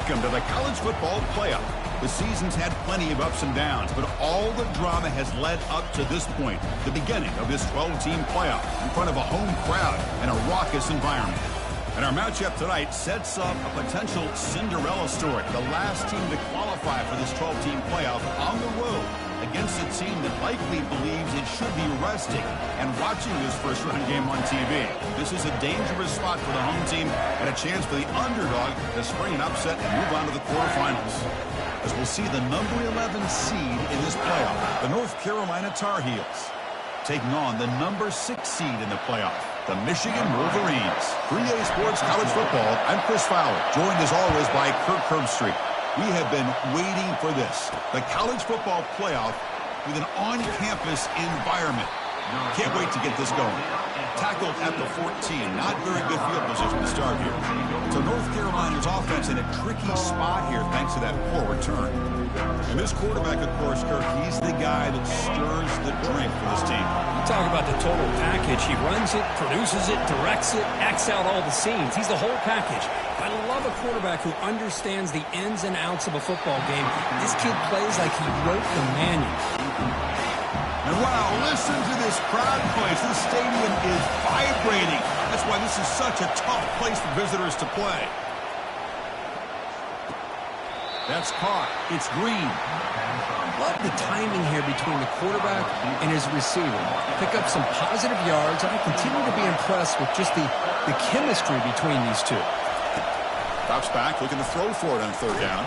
Welcome to the college football playoff. The season's had plenty of ups and downs, but all the drama has led up to this point, the beginning of this 12-team playoff in front of a home crowd and a raucous environment. And our matchup tonight sets up a potential Cinderella story. The last team to qualify for this 12-team playoff on the road against a team that likely believes it should be resting and watching this first-round game on TV. This is a dangerous spot for the home team and a chance for the underdog to spring an upset and move on to the quarterfinals. As we'll see the number 11 seed in this playoff, the North Carolina Tar Heels, taking on the number 6 seed in the playoff, the Michigan Wolverines. 3A Sports College Football, I'm Chris Fowler, joined as always by Kirk Herbstreit. We have been waiting for this, the college football playoff with an on-campus environment. Can't wait to get this going. Tackled at the 14, not very good field position to start here. So North Carolina's offense in a tricky spot here thanks to that poor return. And this quarterback, of course, Kirk, he's the guy that stirs the drink for this team. You talk about the total package. He runs it, produces it, directs it, acts out all the scenes. He's the whole package. I love a quarterback who understands the ins and outs of a football game. This kid plays like he wrote the manual. And wow, listen to this crowd noise. This stadium is vibrating. That's why this is such a tough place for visitors to play. That's caught. It's Green. Love the timing here between the quarterback and his receiver. Pick up some positive yards, and I continue to be impressed with just the chemistry between these two. Drops back, looking to throw for it on third down.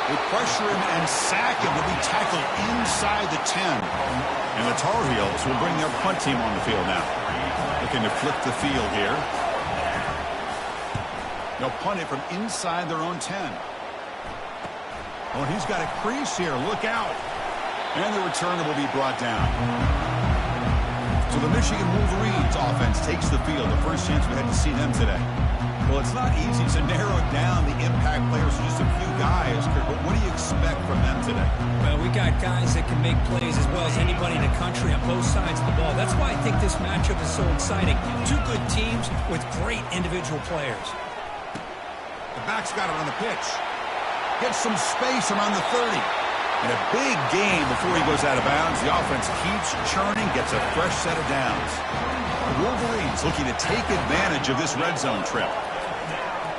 They pressure him and sack him. Will be tackled inside the 10. And the Tar Heels will bring their punt team on the field now. Looking to flip the field here. They'll punt it from inside their own 10. Oh, he's got a crease here. Look out. And the returner will be brought down. So the Michigan Wolverines offense takes the field. The first chance we had to see them today. Well, it's not easy to narrow down the impact players to just a few guys, Kirk, but what do you expect from them today? Well, we got guys that can make plays as well as anybody in the country on both sides of the ball. That's why I think this matchup is so exciting. Two good teams with great individual players. The back's got it on the pitch. Gets some space around the 30. And a big game before he goes out of bounds. The offense keeps churning, gets a fresh set of downs. The Wolverines looking to take advantage of this red zone trip.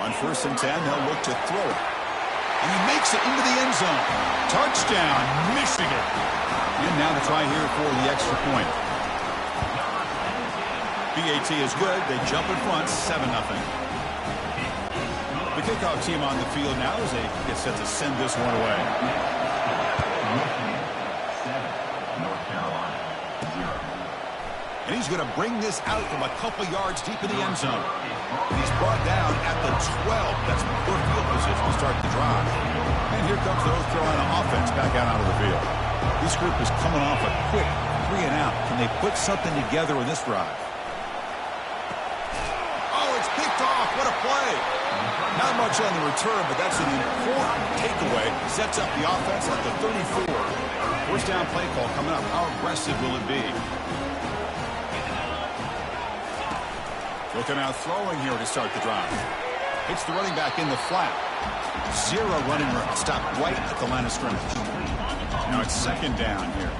On 1st and 10, they'll look to throw it. And he makes it into the end zone. Touchdown, Michigan. And now to try here for the extra point. BAT is good. They jump in front, 7-0. The kickoff team on the field now as they get set to send this one away. And he's going to bring this out from a couple yards deep in the end zone. And he's brought down at the 12. That's poor field position to start the drive. And here comes the North Carolina offense back out onto the field. This group is coming off a quick 3-and-out. Can they put something together with this drive? Oh, it's picked off. What a play. Not much on the return, but that's an important takeaway. Sets up the offense at the 34. First down play call coming up. How aggressive will it be? Looking out throwing here to start the drive. Hits the running back in the flat. Zero running room. Stopped right at the line of scrimmage. Now it's 2nd down here.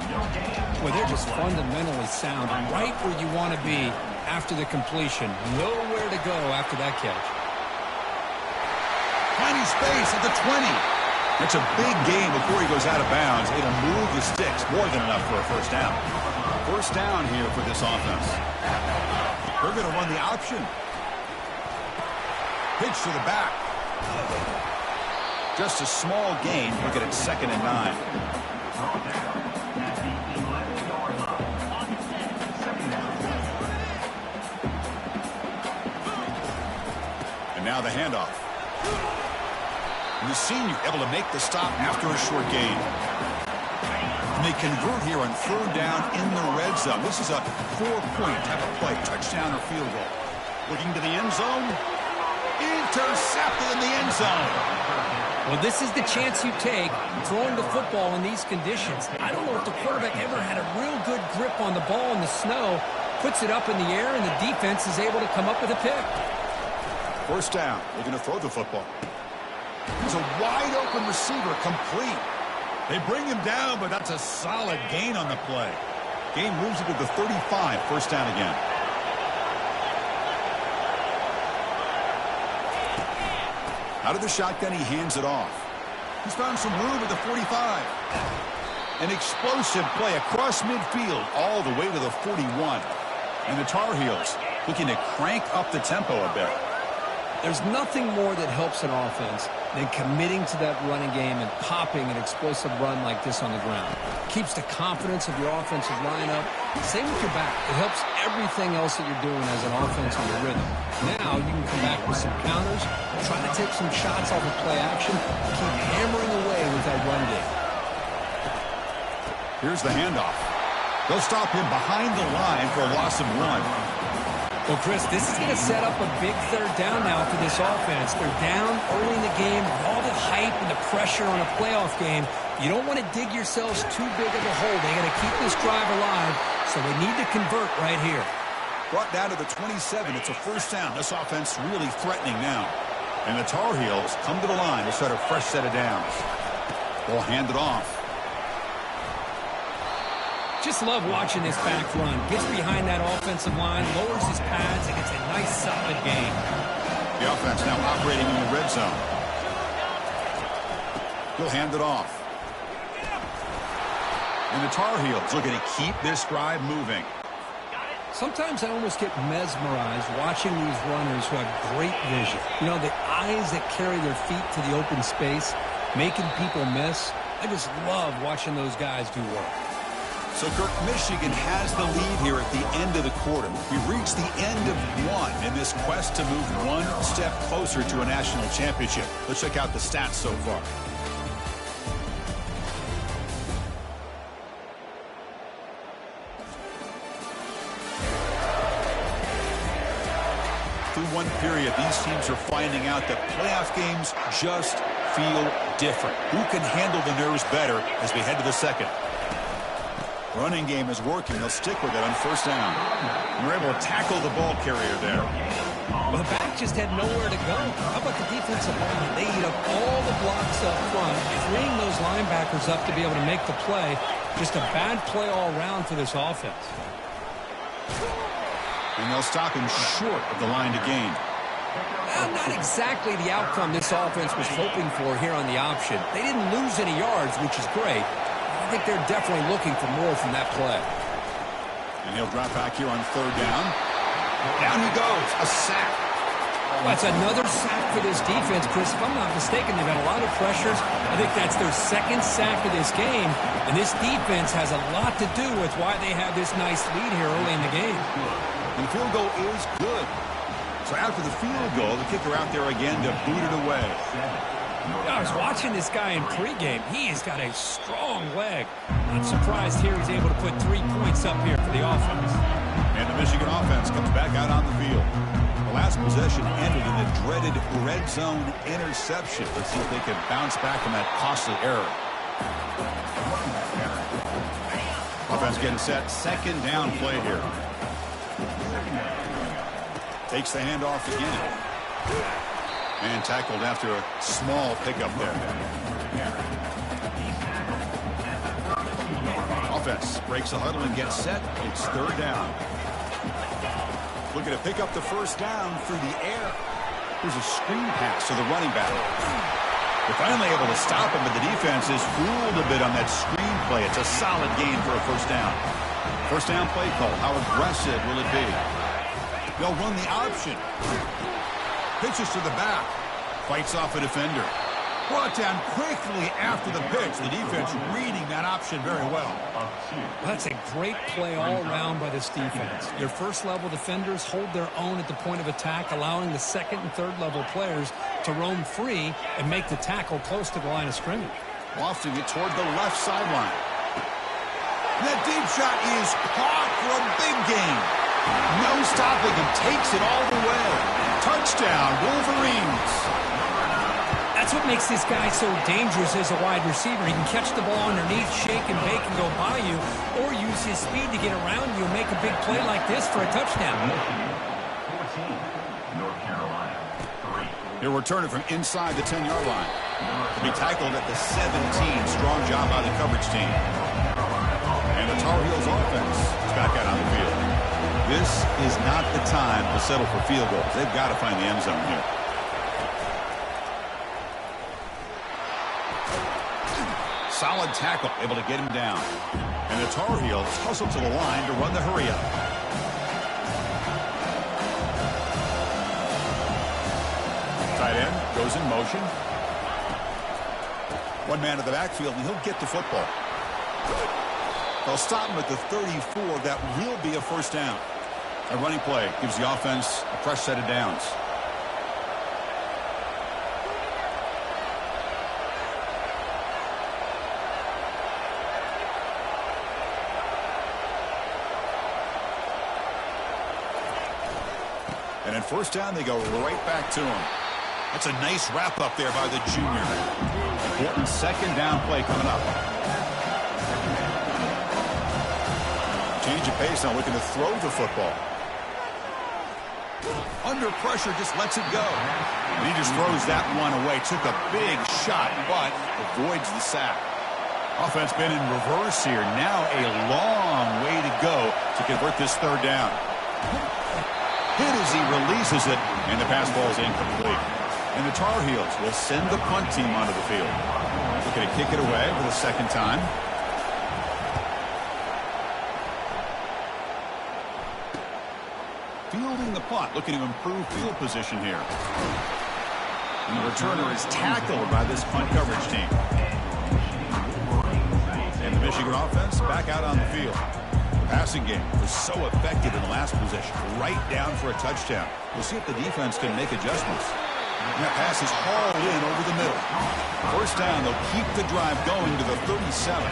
Well, they're just fundamentally sound. Right where you want to be after the completion. Nowhere to go after that catch. Tiny space at the 20. It's a big game before he goes out of bounds. It'll move the sticks. More than enough for a first down. First down here for this offense. They're going to run the option. Pitch to the back. Just a small gain. Look at it, 2nd and 9. And now the handoff. And the senior able to make the stop after a short gain. And they convert here on 3rd down in the red zone. This is a 4-point type of play, touchdown or field goal. Looking to the end zone. Intercepted in the end zone. Well, this is the chance you take throwing the football in these conditions. I don't know if the quarterback ever had a real good grip on the ball in the snow. Puts it up in the air, and the defense is able to come up with a pick. First down. Looking to throw the football. He's a wide-open receiver, complete. They bring him down, but that's a solid gain on the play. Game moves it to the 35, first down again. Out of the shotgun, he hands it off. He's found some room at the 45. An explosive play across midfield all the way to the 41. And the Tar Heels looking to crank up the tempo a bit. There's nothing more that helps an offense than committing to that running game and popping an explosive run like this on the ground. Keeps the confidence of your offensive lineup. Same with your back. It helps everything else that you're doing as an offense on your rhythm. Now you can come back with some counters, try to take some shots off of play action, and keep hammering away with that run game. Here's the handoff. They'll stop him behind the line for a loss of 1. Well, Chris, this is going to set up a big third down now for this offense. They're down early in the game with all the hype and the pressure on a playoff game. You don't want to dig yourselves too big of a hole. They got to keep this drive alive, so they need to convert right here. Brought down to the 27. It's a first down. This offense really threatening now. And the Tar Heels come to the line to start a fresh set of downs. They'll hand it off. Just love watching this back run. Gets behind that offensive line, lowers his pads, and gets a nice solid gain. The offense now operating in the red zone. He'll hand it off. And the Tar Heels looking to keep this drive moving. Sometimes I almost get mesmerized watching these runners who have great vision. You know, the eyes that carry their feet to the open space, making people miss. I just love watching those guys do work. So, Kirk, Michigan has the lead here at the end of the quarter. We've reached the end of one in this quest to move one step closer to a national championship. Let's check out the stats so far. Through one period, these teams are finding out that playoff games just feel different. Who can handle the nerves better as we head to the second? Running game is working. They'll stick with it on first down. And they're able to tackle the ball carrier there. Well, the back just had nowhere to go. How about the defensive line? They eat up all the blocks up front, freeing those linebackers up to be able to make the play. Just a bad play all around for this offense. And they'll stop him short of the line to gain. Well, not exactly the outcome this offense was hoping for here on the option. They didn't lose any yards, which is great. I think they're definitely looking for more from that play. And he'll drop back here on third down. Down he goes. A sack. Well, that's another sack for this defense, Chris. If I'm not mistaken, they've had a lot of pressures. I think that's their second sack of this game. And this defense has a lot to do with why they have this nice lead here early in the game. And the field goal is good. So after the field goal, the kicker out there again to boot it away. I was watching this guy in pregame. He has got a strong leg. Not surprised here he's able to put 3 points up here for the offense. And the Michigan offense comes back out on the field. The last possession ended in the dreaded red zone interception. Let's see if they can bounce back from that costly error. Offense getting set. Second down play here. Takes the handoff again. And tackled after a small pickup there. Offense breaks the huddle and gets set. It's third down. Looking to pick up the first down through the air. Here's a screen pass to the running back. They're finally able to stop him, but the defense is fooled a bit on that screen play. It's a solid gain for a first down. First down play call. How aggressive will it be? They'll run the option. Pitches to the back. Fights off a defender. Brought down quickly after the pitch. The defense reading that option very well. That's a great play all around by this defense. Your first-level defenders hold their own at the point of attack, allowing the second and third-level players to roam free and make the tackle close to the line of scrimmage. Lofting it toward the left sideline. That deep shot is caught for a big gain. No stopping him. Takes it all the way. Touchdown, Wolverines. That's what makes this guy so dangerous as a wide receiver. He can catch the ball underneath, shake and bake and go by you, or use his speed to get around you and make a big play like this for a touchdown. He'll return it from inside the 10-yard line. He'll be tackled at the 17. Strong job by the coverage team. And the Tar Heels offense is back out on the field. This is not the time to settle for field goals. They've got to find the end zone here. Solid tackle, able to get him down. And the Tar Heels hustle to the line to run the hurry-up. Tight end goes in motion. One man in the backfield, and he'll get the football. They'll stop him at the 34. That will be a first down. A running play gives the offense a fresh set of downs. And in first down, they go right back to him. That's a nice wrap-up there by the junior. Important second down play coming up. Change of pace now, looking to throw the football. Under pressure, just lets it go. And he just throws that one away. Took a big shot, but avoids the sack. Offense been in reverse here. Now a long way to go to convert this third down. Hit as he releases it, and the pass ball is incomplete. And the Tar Heels will send the punt team onto the field. Looking to kick it away for the second time. Fielding the punt, looking to improve field position here. And the returner is tackled by this punt coverage team. And the Michigan offense back out on the field. Passing game was so effective in the last possession, right down for a touchdown. We'll see if the defense can make adjustments. And that pass is hauled in over the middle. First down, they'll keep the drive going to the 37.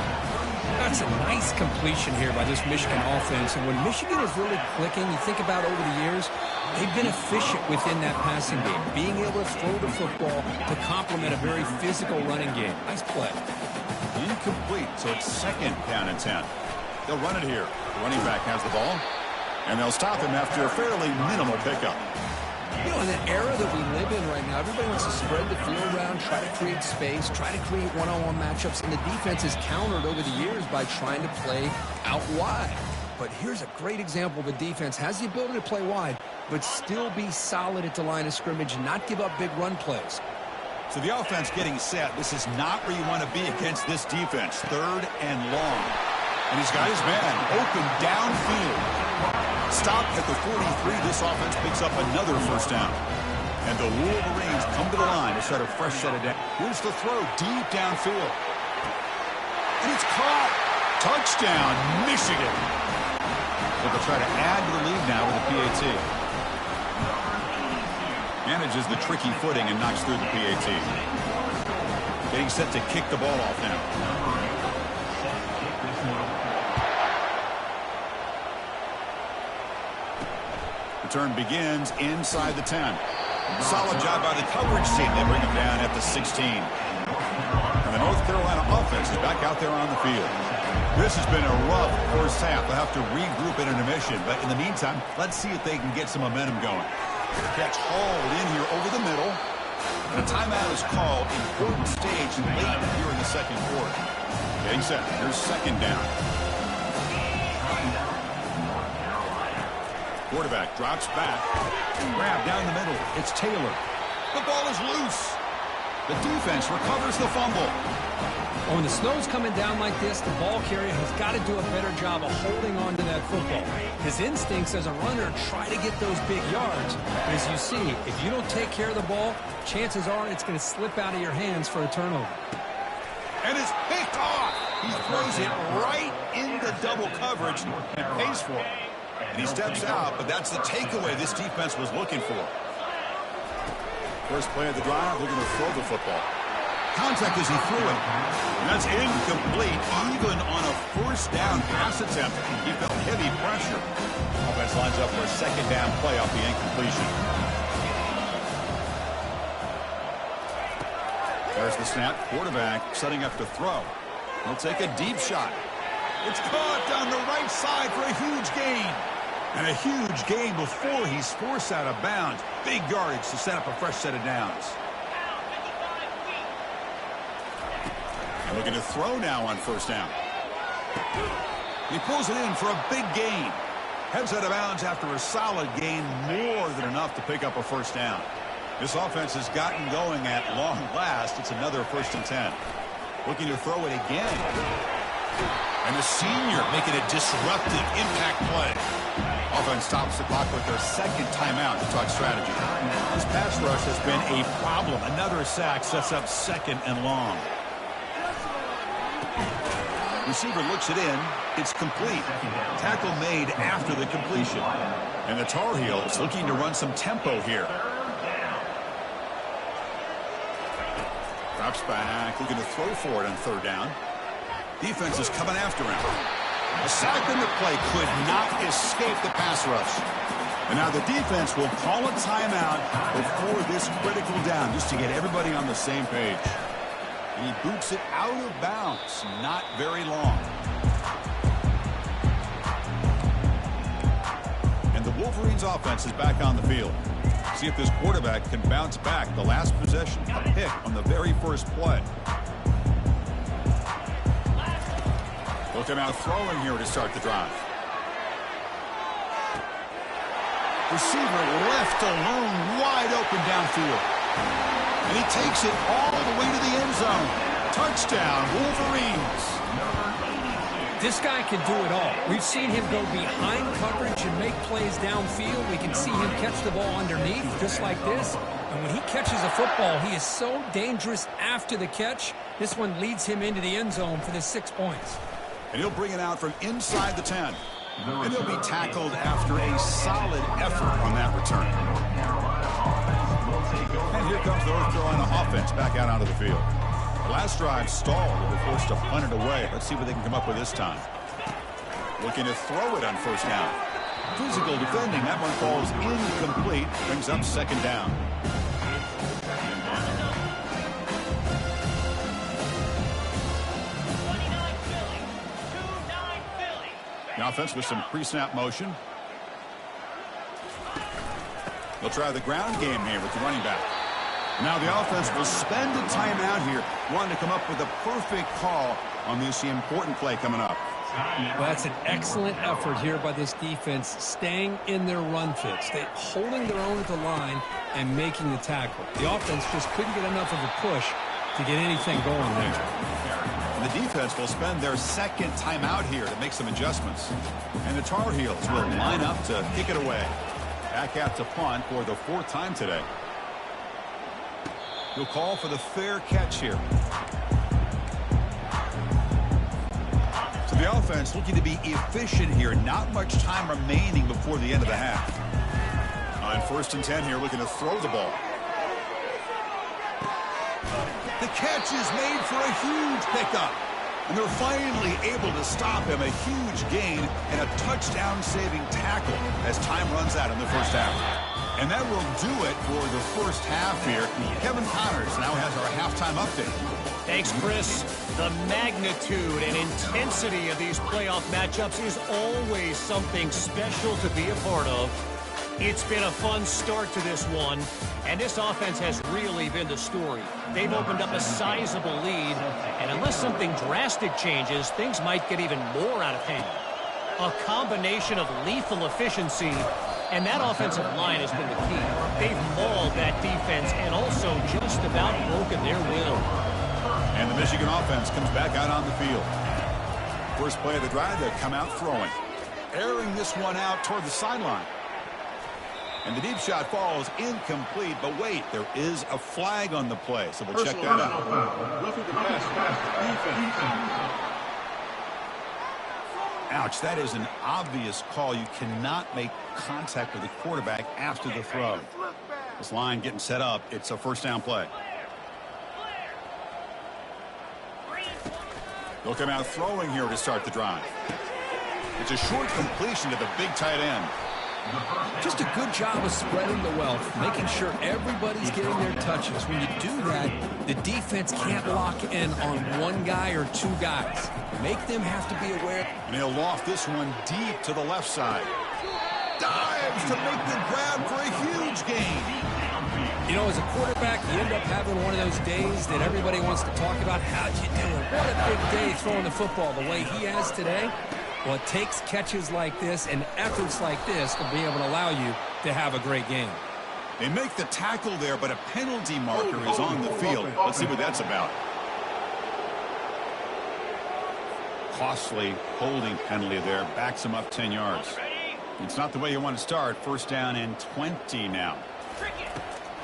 That's a nice completion here by this Michigan offense. And when Michigan is really clicking, you think about over the years, they've been efficient within that passing game, being able to throw the football to complement a very physical running game. Nice play. Incomplete, so it's second down and 10. They'll run it here. The running back has the ball, and they'll stop him after a fairly minimal pickup. You know, in the era that we live in right now, everybody wants to spread the field around, try to create space, try to create one-on-one matchups, and the defense is countered over the years by trying to play out wide. But here's a great example of a defense has the ability to play wide, but still be solid at the line of scrimmage and not give up big run plays. So the offense getting set. This is not where you want to be against this defense. Third and long. And he's got his man open downfield. Stopped at the 43. This offense picks up another first down. And the Wolverines come to the line to start a fresh set of down. Here's the throw deep downfield. And it's caught. Touchdown, Michigan. But they'll try to add to the lead now with a PAT. Manages the tricky footing and knocks through the PAT. Getting set to kick the ball off now. Return begins inside the 10. Solid job by the coverage team. They bring him down at the 16. And the North Carolina offense is back out there on the field. This has been a rough first half. They'll have to regroup in intermission. But in the meantime, let's see if they can get some momentum going. Catch hauled in here over the middle. And a timeout is called. Important stage late here in the second quarter. Getting set. Here's second down. Quarterback drops back. Grab down the middle. It's Taylor. The ball is loose. The defense recovers the fumble. Oh, when the snow's coming down like this, the ball carrier has got to do a better job of holding on to that football. His instincts as a runner try to get those big yards. But as you see, if you don't take care of the ball, chances are it's going to slip out of your hands for a turnover. And it's picked off. He throws it right into double coverage and pays for it. And he steps out, but that's the takeaway this defense was looking for. First play of the drive, looking to throw the football. Contact as he threw it. And that's incomplete, even on a first down pass attempt. He felt heavy pressure. Offense lines up for a second down play off the incompletion. There's the snap. Quarterback setting up to throw. He'll take a deep shot. It's caught down the right side for a huge gain. And a huge gain before he's forced out of bounds. Big yardage to set up a fresh set of downs. And looking to throw now on first down. He pulls it in for a big gain. Heads out of bounds after a solid gain, more than enough to pick up a first down. This offense has gotten going at long last. It's another 1st and 10. Looking to throw it again. And the senior making a disruptive impact play. Offense stops the clock with their second timeout to talk strategy. This pass rush has been a problem. Another sack sets up 2nd and long. Receiver looks it in. It's complete. Tackle made after the completion. And the Tar Heels looking to run some tempo here. Drops back, looking to throw for it on 3rd down. Defense is coming after him. A sack in the play could not escape the pass rush. And now the defense will call a timeout before this critical down, just to get everybody on the same page. And he boots it out of bounds. Not very long. And the Wolverines offense is back on the field. See if this quarterback can bounce back. The last possession, a pick on the very first play. Look at out throwing here to start the drive. Receiver left alone, wide open downfield. And he takes it all the way to the end zone. Touchdown, Wolverines. This guy can do it all. We've seen him go behind coverage and make plays downfield. We can see him catch the ball underneath, just like this. And when he catches a football, he is so dangerous after the catch. This one leads him into the end zone for the 6 points. And he'll bring it out from inside the 10. And he'll be tackled after a solid effort on that return. And here comes the North Carolina offense back out onto the field. The last drive stalled. They were forced to punt it away. Let's see what they can come up with this time. Looking to throw it on first down. Physical defending. That one falls incomplete. Brings up 2nd down. The offense with some pre-snap motion. They'll try the ground game here with the running back. Now the offense will spend a timeout here, wanting to come up with a perfect call on this important play coming up. Well, that's an excellent effort here by this defense, staying in their run fits. They're holding their own at the line and making the tackle. The offense just couldn't get enough of a push to get anything going there. And the defense will spend their 2nd timeout here to make some adjustments. And the Tar Heels will line up to kick it away. Back out to punt for the 4th time today. He'll call for the fair catch here. So the offense looking to be efficient here. Not much time remaining before the end of the half. On 1st and 10 here, looking to throw the ball. The catch is made for a huge pickup. And they're finally able to stop him. A huge gain and a touchdown-saving tackle as time runs out in the first half. And that will do it for the first half here. Kevin Connors now has our halftime update. Thanks, Chris. The magnitude and intensity of these playoff matchups is always something special to be a part of. It's been a fun start to this one, and this offense has really been the story. They've opened up a sizable lead, and unless something drastic changes, things might get even more out of hand. A combination of lethal efficiency, and that offensive line has been the key. They've mauled that defense and also just about broken their will. And the Michigan offense comes back out on the field. First play of the drive, they come out throwing. Airing this one out toward the sideline. And the deep shot falls incomplete, but wait, there is a flag on the play, so we'll check that out. Ouch, that is an obvious call. You cannot make contact with the quarterback after the throw. This line getting set up. It's a first down play. They'll come out throwing here to start the drive. It's a short completion to the big tight end. Just a good job of spreading the wealth, making sure everybody's getting their touches. When you do that, the defense can't lock in on one guy or two guys. Make them have to be aware. And he'll loft this one deep to the left side. dives to make the grab for a huge gain. You know, as a quarterback, you end up having one of those days that everybody wants to talk about. How'd you do it? What a big day throwing the football the way he has today. Well, it takes catches like this and efforts like this to be able to allow you to have a great game. They make the tackle there, but a penalty marker is on the field. Let's see what that's about. Costly holding penalty there. Backs him up 10 yards. It's not the way you want to start. First down and 20 now.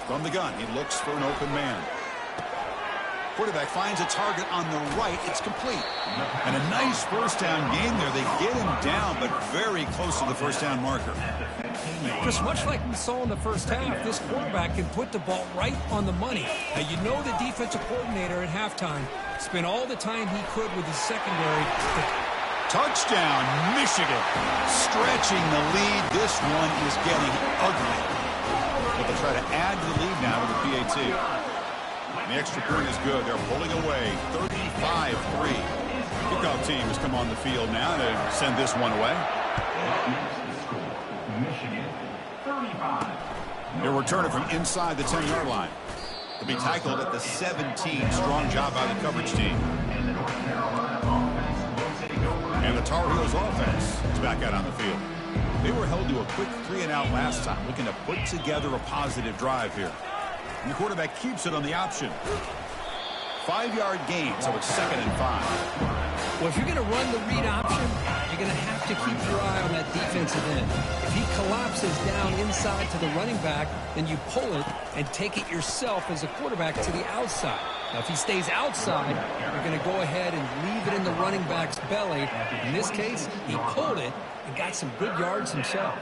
From the gun, he looks for an open man. Quarterback finds a target on the right. It's complete. And a nice first down gain there. They get him down, but very close to the first down marker. Just much like we saw in the first half, this quarterback can put the ball right on the money. Now, you know the defensive coordinator at halftime spent all the time he could with his secondary. Touchdown, Michigan. Stretching the lead. This one is getting ugly. But they'll try to add to the lead now with the PAT. The extra point is good. They're pulling away 35-3. Kickoff team has come on the field now to send this one away. They'll return it from inside the 10-yard line. They'll be tackled at the 17. Strong job by the coverage team. And the Tar Heels offense is back out on the field. They were held to a quick 3-and-out last time, looking to put together a positive drive here. And the quarterback keeps it on the option. 5-yard gain, so it's 2nd and 5. Well, if you're going to run the read option, you're going to have to keep your eye on that defensive end. If he collapses down inside to the running back, then you pull it and take it yourself as a quarterback to the outside. Now, if he stays outside, you're going to go ahead and leave it in the running back's belly. In this case, he pulled it and got some good yards himself.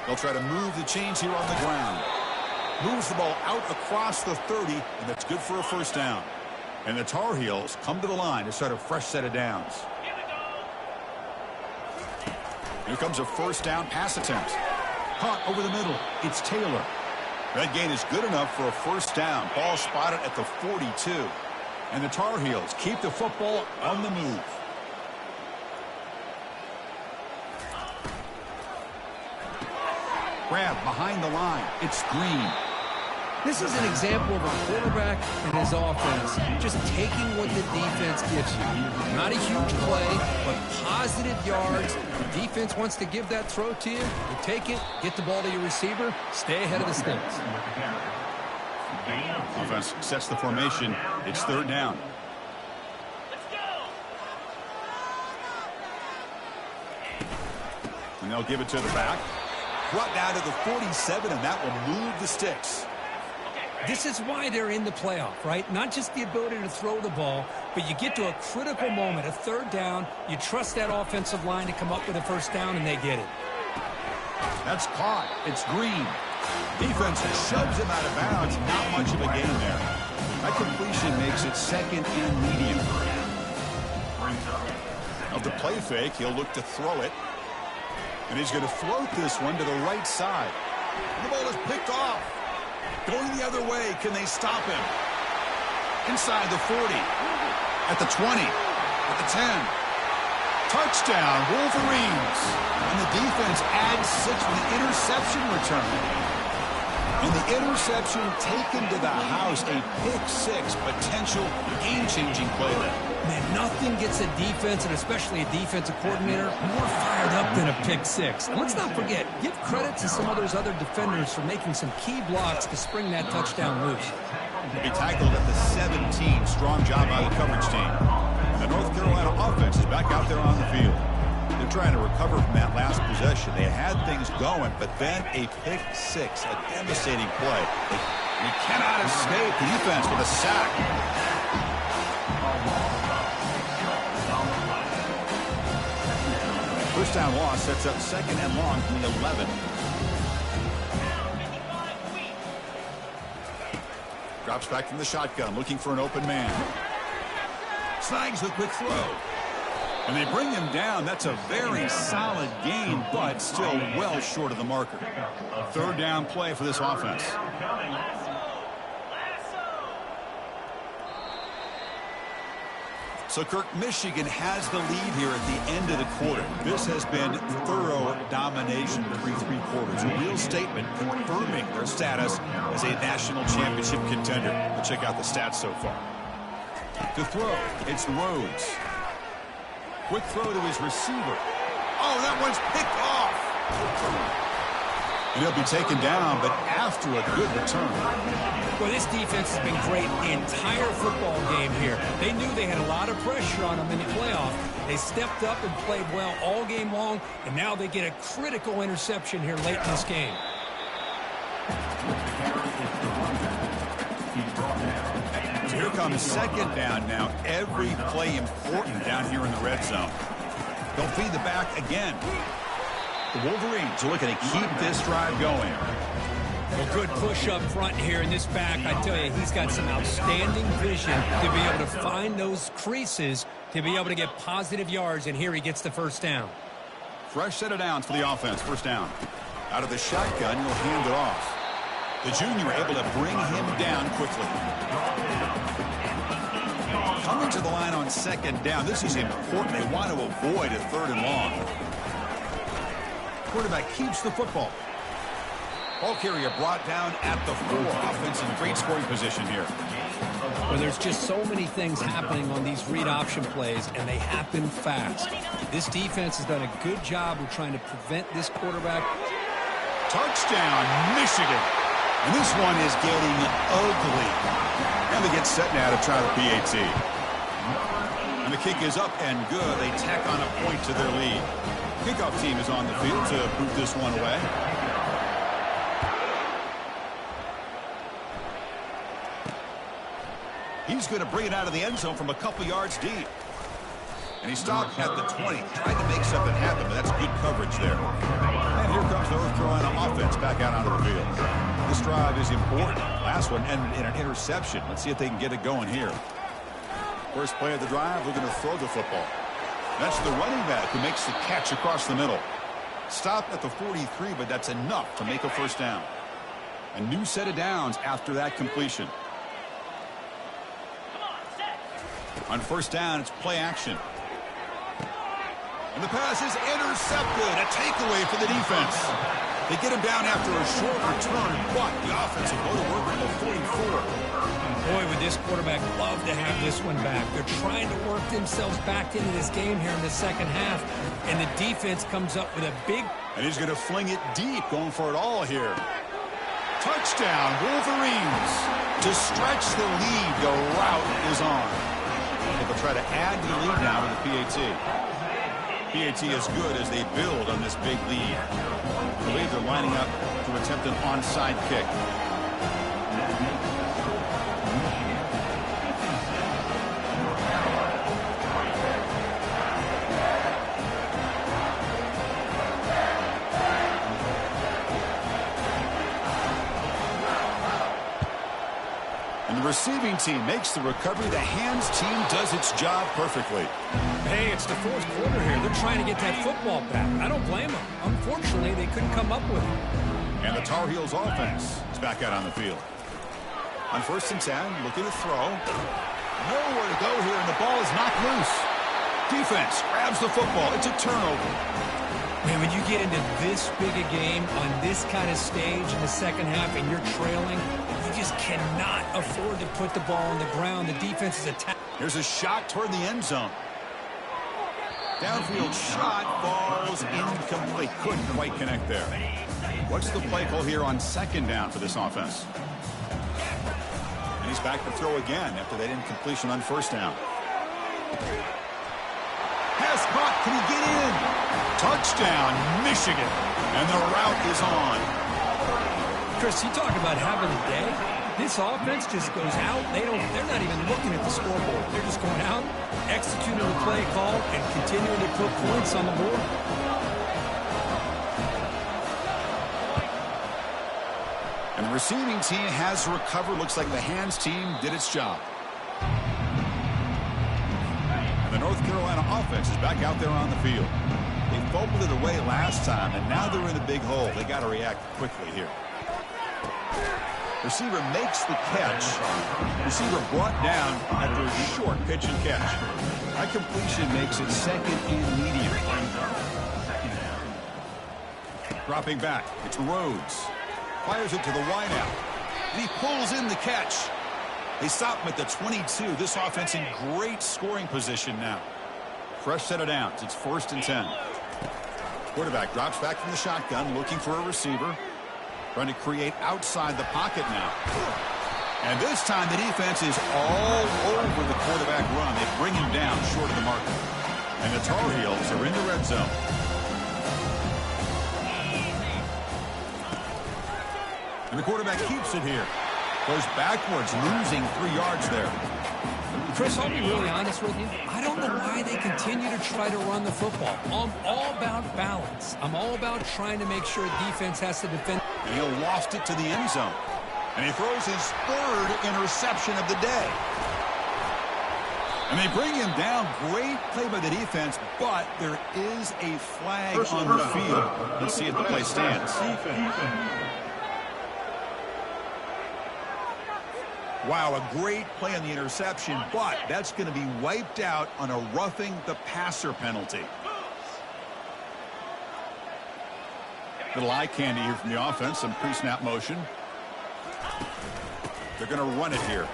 They'll try to move the chains here on the ground. Moves the ball out across the 30, and that's good for a first down. And the Tar Heels come to the line to start a fresh set of downs. Here comes a first down pass attempt. Caught over the middle. It's Taylor. That gain is good enough for a first down. Ball spotted at the 42. And the Tar Heels keep the football on the move. Grab behind the line. It's Green. This is an example of a quarterback and his offense just taking what the defense gives you. Not a huge play, but positive yards. The defense wants to give that throw to you. You take it, get the ball to your receiver, stay ahead of the sticks. Offense sets the formation. It's 3rd down. And they'll give it to the back. Brought down to the 47, and that will move the sticks. This is why they're in the playoff, right? Not just the ability to throw the ball, but you get to a critical moment, a 3rd down. You trust that offensive line to come up with a first down, and they get it. That's caught. It's Green. Defense shoves him out of bounds. Not much of a gain there. That completion makes it 2nd and medium. Of the play fake, he'll look to throw it. And he's going to float this one to the right side. The ball is picked off. Going the other way. Can they stop him? Inside the 40. At the 20. At the 10. Touchdown, Wolverines. And the defense adds 6 with the interception return. And the interception taken to the house. A pick-6 potential game-changing play there. Man, nothing gets a defense, and especially a defensive coordinator, more fired up than a pick-6. And let's not forget, give credit to some of those other defenders for making some key blocks to spring that touchdown loose. He'll be tackled at the 17. Strong job by the coverage team. And the North Carolina offense is back out there on the field. They're trying to recover from that last possession. They had things going, but then a pick-6, a devastating play. He cannot escape the defense with a sack. First down loss sets up 2nd and long from the 11. Drops back from the shotgun, looking for an open man. Snags the quick throw. And they bring him down. That's a very solid gain, but still well short of the marker. 3rd down play for this offense. So, Kirk, Michigan has the lead here at the end of the quarter. This has been thorough domination through 3 quarters. A real statement confirming their status as a national championship contender. We'll check out the stats so far. To throw, it's Rhodes. Quick throw to his receiver. Oh, that one's picked off. And he'll be taken down, but after a good return. Well, this defense has been great the entire football game here. They knew they had a lot of pressure on them in the playoff. They stepped up and played well all game long, and now they get a critical interception here late in this game. So here comes second down now. Every play important down here in the red zone. They'll feed the back again. The Wolverines are looking to keep this drive going. Well, good push up front here in this back. I tell you, he's got some outstanding vision to be able to find those creases to be able to get positive yards, and here he gets the first down. Fresh set of downs for the offense. First down. Out of the shotgun, he'll hand it off. The junior able to bring him down quickly. Coming to the line on second down. This is important. They want to avoid a 3rd and long. Quarterback keeps the football. Ball carrier brought down at the 4. Offense in great scoring position here. Well, there's just so many things happening on these read option plays, and they happen fast. This defense has done a good job of trying to prevent this quarterback. Touchdown, Michigan. And this one is getting ugly. And they get set now to try the PAT. And the kick is up and good. They tack on a point to their lead. Kickoff team is on the field to boot this one away. He's going to bring it out of the end zone from a couple yards deep. And he stopped at the 20. Tried to make something happen, but that's good coverage there. And here comes the North Carolina offense back out onto the field. This drive is important. Last one ended in an interception. Let's see if they can get it going here. First play of the drive, we're going to throw the football. That's the running back who makes the catch across the middle. Stopped at the 43, but that's enough to make a first down. A new set of downs after that completion. On first down, it's play action. And the pass is intercepted. A takeaway for the defense. They get him down after a short return, but the offense will go to work at the 44. Boy, would this quarterback love to have this one back. They're trying to work themselves back into this game here in the second half, and the defense comes up with a big... And he's going to fling it deep, going for it all here. Touchdown, Wolverines. To stretch the lead, the route is on. They'll try to add to the lead now with the PAT. PAT is good as they build on this big lead. I believe they're lining up to attempt an onside kick. The receiving team makes the recovery. The hands team does its job perfectly. Hey, it's the 4th quarter here. They're trying to get that football back. I don't blame them. Unfortunately, they couldn't come up with it. And the Tar Heels offense is back out on the field. On first and 10, looking to throw. Nowhere to go here, and the ball is knocked loose. Defense grabs the football. It's a turnover. Man, when you get into this big a game on this kind of stage in the second half and you're trailing, you just cannot afford to put the ball on the ground. The defense is attacked. Here's a shot toward the end zone. Downfield shot falls incomplete. Couldn't quite connect there. What's the play call here on second down for this offense? And he's back to throw again after that incompletion on first down. Pass caught. Can he get in? Touchdown, Michigan. And the route is on. Chris, you talk about having a day. This offense just goes out. They're not even looking at the scoreboard. They're just going out, executing the play call, and continuing to put points on the board. And the receiving team has recovered. Looks like the hands team did its job. And the North Carolina offense is back out there on the field. They fumbled it away last time, and now they're in a big hole. They got to react quickly here. Receiver makes the catch. Receiver brought down after a short pitch and catch. That completion makes it second and medium. Dropping back. It's Rhodes. Fires it to the wideout. And he pulls in the catch. They stop him at the 22. This offense in great scoring position now. Fresh set of downs. It's 1st and 10. Quarterback drops back from the shotgun, looking for a receiver. Trying to create outside the pocket now. And this time the defense is all over the quarterback run. They bring him down short of the marker. And the Tar Heels are in the red zone. And the quarterback keeps it here. Goes backwards, losing 3 yards there. Chris, I'll be really honest with you. I don't know why they continue to try to run the football. I'm all about balance. I'm all about trying to make sure defense has to defend. And he'll loft it to the end zone. And he throws his 3rd interception of the day. And they bring him down. Great play by the defense, but there is a flag on the field. Let's see if the play stands. Wow, a great play on the interception, but that's going to be wiped out on a roughing the passer penalty. Little eye candy here from the offense, some pre-snap motion. They're going to run it here.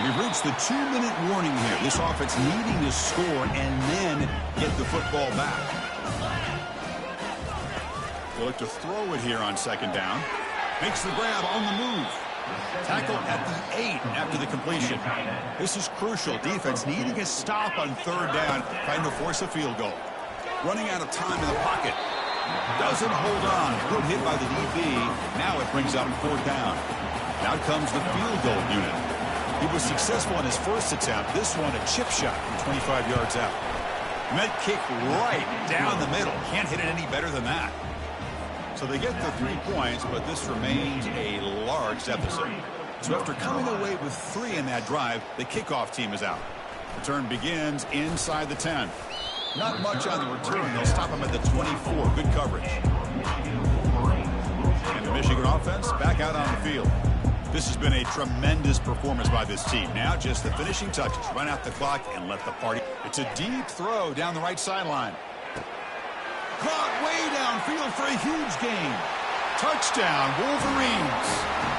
We've reached the 2-minute warning here. This offense needing to score and then get the football back. They'll look to throw it here on 2nd down. Makes the grab on the move. Tackle at the 8 after the completion. This is crucial. Defense needing a stop on 3rd down, trying to force a field goal. Running out of time in the pocket. Doesn't hold on. Good hit by the DB. Now it brings up 4th down. Now comes the field goal unit. He was successful in his first attempt. This one a chip shot from 25 yards out. And that kick right down the middle. Can't hit it any better than that. So they get the 3 points, but this remains a large deficit. So after coming away with 3 in that drive, the kickoff team is out. Return begins inside the 10. Not much on the return. They'll stop him at the 24. Good coverage. And the Michigan offense back out on the field. This has been a tremendous performance by this team. Now just the finishing touches. Run out the clock and let the party. It's a deep throw down the right sideline. Caught way downfield for a huge gain. Touchdown, Wolverines.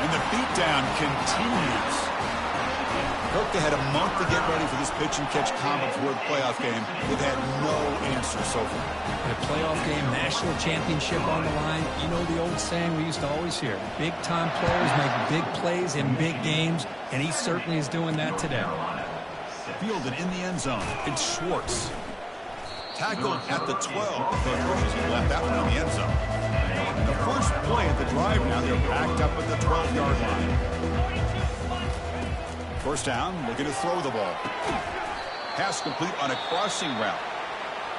And the beatdown continues. Cook, they had a month to get ready for this pitch-and-catch Conference World Playoff game. They've had no answer so far. A playoff game, national championship on the line. You know the old saying we used to always hear. Big-time players make big plays in big games, and he certainly is doing that today. Fielded in the end zone. It's Schwartz. Tackled at the 12. He left that one in the end zone. And the first play at the drive now, they're backed up at the 12-yard line. First down, looking to throw the ball. Pass complete on a crossing route.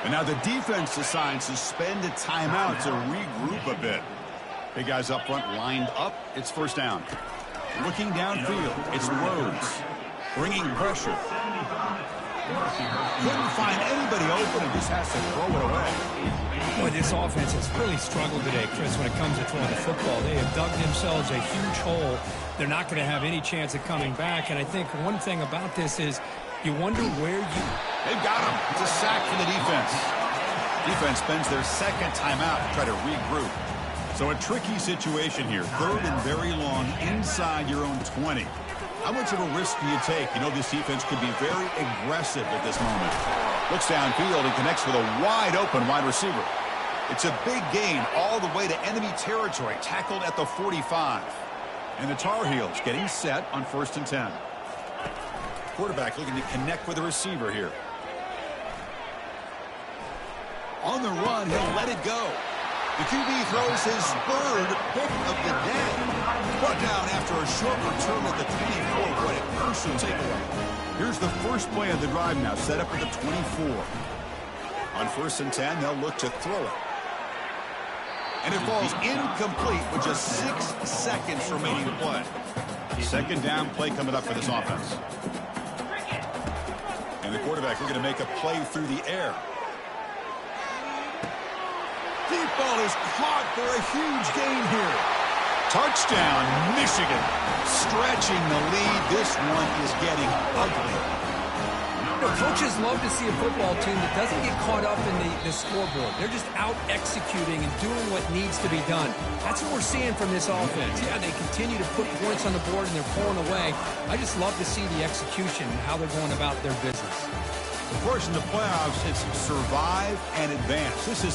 And now the defense decides to spend a timeout to regroup a bit. Big guys up front lined up. It's first down. Looking downfield, it's Rhodes. Bringing pressure. Couldn't find anybody open and just has to throw it away. Boy, this offense has really struggled today, Chris, when it comes to throwing the football. They have dug themselves a huge hole. They're not going to have any chance of coming back. And I think one thing about this is you wonder where you... They've got him. It's a sack for the defense. Defense spends their 2nd timeout to try to regroup. So a tricky situation here. 3rd and very long inside your own 20. How much of a risk do you take? You know this defense could be very aggressive at this moment. Looks downfield and connects with a wide-open wide receiver. It's a big gain all the way to enemy territory, tackled at the 45. And the Tar Heels getting set on 1st and 10. Quarterback looking to connect with the receiver here. On the run, he'll let it go. The QB throws his 3rd pick of the day. Brought down after a short return at the 24. What a crucial takeaway. Here's the first play of the drive now, set up at the 24. On 1st and 10, they'll look to throw it. And it falls incomplete with just 6 seconds remaining to play. 2nd down play coming up for this offense. And the quarterback looking to make a play through the air. Deep ball is caught for a huge gain here. Touchdown, Michigan. Stretching the lead. This one is getting ugly. You know, coaches love to see a football team that doesn't get caught up in the scoreboard. They're just out executing and doing what needs to be done. That's what we're seeing from this offense. Yeah, they continue to put points on the board and they're pulling away. I just love to see the execution and how they're going about their business. Of course, in the playoffs, it's survive and advance. This is